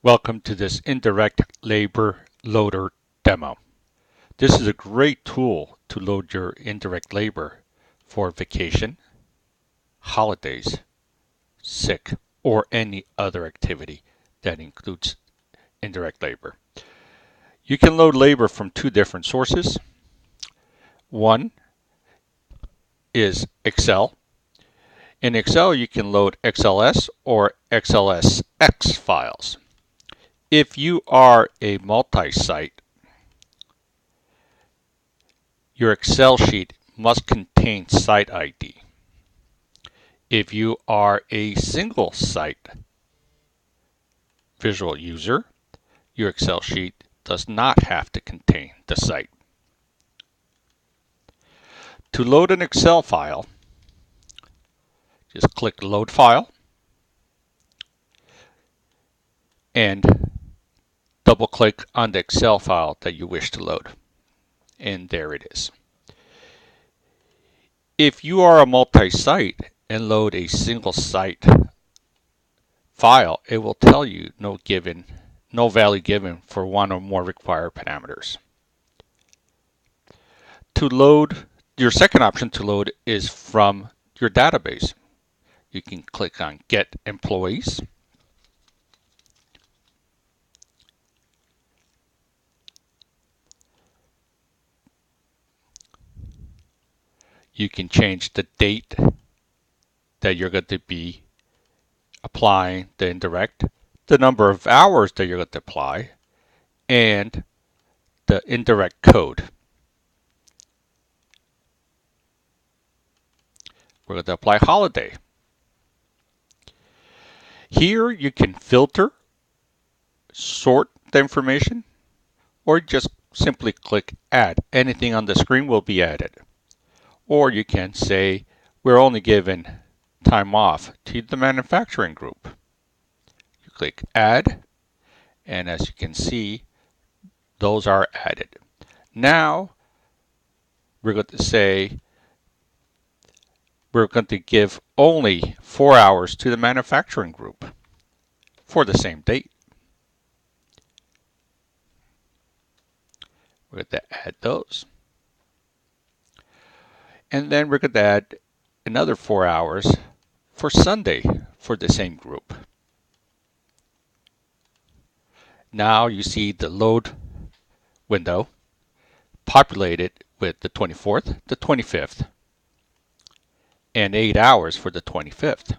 Welcome to this Indirect Labor Loader demo. This is a great tool to load your indirect labor for vacation, holidays, sick, or any other activity that includes indirect labor. You can load labor from two different sources. One is Excel. In Excel, you can load XLS or XLSX files. If you are a multi-site, your Excel sheet must contain site ID. If you are a single site visual user, your Excel sheet does not have to contain the site. To load an Excel file, just click Load File and double-click on the Excel file that you wish to load. And there it is. If you are a multi-site and load a single site file, it will tell you no value given for one or more required parameters. To load, your second option to load is from your database. You can click on Get Employees. You can change the date that you're going to be applying the indirect, the number of hours that you're going to apply, and the indirect code. We're going to apply holiday. Here you can filter, sort the information, or just simply click Add. Anything on the screen will be added. Or you can say, we're only given time off to the manufacturing group. You click Add, and as you can see, those are added. Now, we're going to say, we're going to give only 4 hours to the manufacturing group for the same date. We're going to add those. And then we're going to add another 4 hours for Sunday for the same group. Now you see the load window populated with the 24th, the 25th, and 8 hours for the 25th.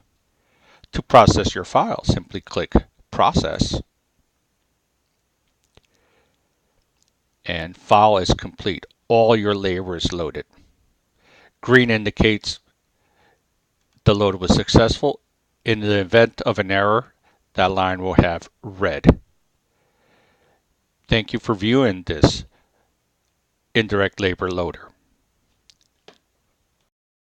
To process your file, simply click Process, and file is complete. All your labor is loaded. Green indicates the load was successful. In the event of an error, that line will have red. Thank you for viewing this Indirect Labor Loader.